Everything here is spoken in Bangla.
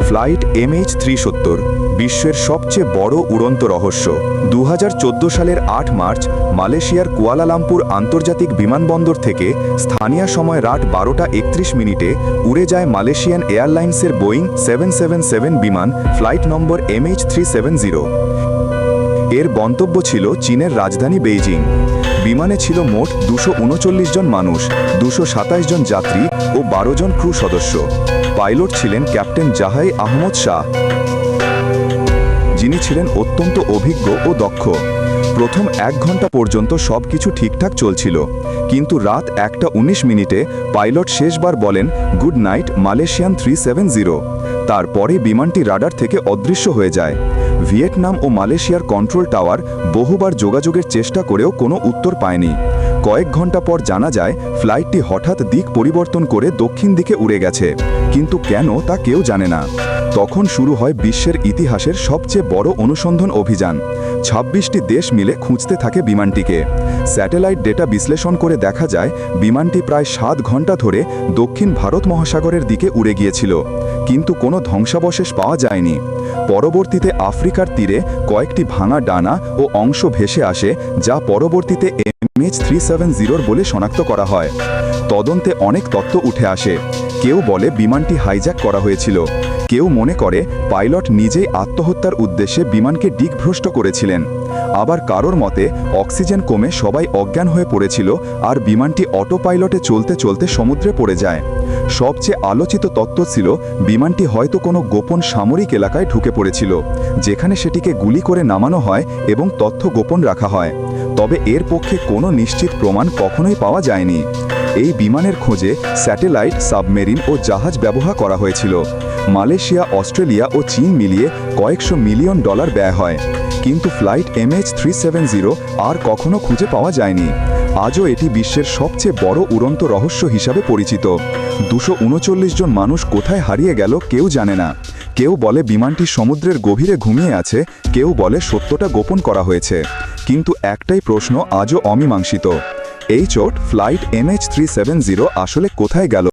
ফ্লাইট MH370 বিশ্বের সবচেয়ে বড় উড়ন্ত রহস্য। 2014 সালের 8 মার্চ মালয়েশিয়ার কুয়ালালামপুর আন্তর্জাতিক বিমানবন্দর থেকে স্থানীয় সময় রাত 12:31 উড়ে যায় মালয়েশিয়ান এয়ারলাইন্সের বোয়িং 777 বিমান ফ্লাইট নম্বর MH370। এর গন্তব্য ছিল চীনের রাজধানী বেইজিং। বিমানে ছিল মোট 239 জন মানুষ, 227 জন যাত্রী ও 12 জন ক্রু সদস্য। পাইলট ছিলেন ক্যাপ্টেন জাহাই আহমদ শাহ, যিনি ছিলেন অত্যন্ত অভিজ্ঞ ও দক্ষ। প্রথম 1 ঘন্টা পর্যন্ত সবকিছু ঠিকঠাক চলছিল, কিন্তু রাত 1:19 পাইলট শেষবার বলেন গুড নাইট মালয়েশিয়ান 370। তারপরে বিমানটি রাডার থেকে অদৃশ্য হয়ে যায়। ভিয়েতনাম ও মালয়েশিয়ার কন্ট্রোল টাওয়ার বহুবার যোগাযোগের চেষ্টা করেও কোনো উত্তর পায়নি। কয়েক ঘন্টা পর জানা যায় ফ্লাইটটি হঠাৎ দিক পরিবর্তন করে দক্ষিণ দিকে উড়ে গেছে, কিন্তু কেন তা কেউ জানে না। তখন শুরু হয় বিশ্বের ইতিহাসের সবচেয়ে বড় অনুসন্ধান অভিযান। 26টি দেশ মিলে খুঁজতে থাকে বিমানটিকে। স্যাটেলাইট ডেটা বিশ্লেষণ করে দেখা যায় বিমানটি প্রায় 7 ঘন্টা ধরে দক্ষিণ ভারত মহাসাগরের দিকে উড়ে গিয়েছিল, কিন্তু কোনো ধ্বংসাবশেষ পাওয়া যায়নি। পরবর্তীতে আফ্রিকার তীরে কয়েকটি ভাঙা ডানা ও অংশ ভেসে আসে, যা পরবর্তীতে MH370 বলে শনাক্ত করা হয়। তদন্তে অনেক তথ্য উঠে আসে। কেউ বলে বিমানটি হাইজ্যাক করা হয়েছিল, কেউ মনে করে পাইলট নিজেই আত্মহত্যার উদ্দেশ্যে বিমানকে দিকভ্রষ্ট করেছিলেন। আবার কারোর মতে অক্সিজেন কমে সবাই অজ্ঞান হয়ে পড়েছিল আর বিমানটি অটো পাইলটে চলতে চলতে সমুদ্রে পড়ে যায়। সবচেয়ে আলোচিত তত্ত্ব ছিল বিমানটি হয়তো কোনো গোপন সামরিক এলাকায় ঢুকে পড়েছিল, যেখানে সেটিকে গুলি করে নামানো হয় এবং তথ্য গোপন রাখা হয়। তবে এর পক্ষে কোনো নিশ্চিত প্রমাণ কখনোই পাওয়া যায়নি। এই বিমানের খোঁজে স্যাটেলাইট, সাবমেরিন ও জাহাজ ব্যবহার করা হয়েছিল। মালয়েশিয়া, অস্ট্রেলিয়া ও চীন মিলিয়ে কয়েকশো মিলিয়ন ডলার ব্যয় হয়, কিন্তু ফ্লাইট MH370 আর কখনো খুঁজে পাওয়া যায়নি। আজও এটি বিশ্বের সবচেয়ে বড় উড়ন্ত রহস্য হিসাবে পরিচিত। 239 জন মানুষ কোথায় হারিয়ে গেল কেউ জানে না। কেউ বলে বিমানটি সমুদ্রের গভীরে ঘুমিয়ে আছে, কেউ বলে সত্যটা গোপন করা হয়েছে। কিন্তু একটাই প্রশ্ন আজও অমীমাংসিত, এই ফ্লাইট MH370 আসলে কোথায় গেল?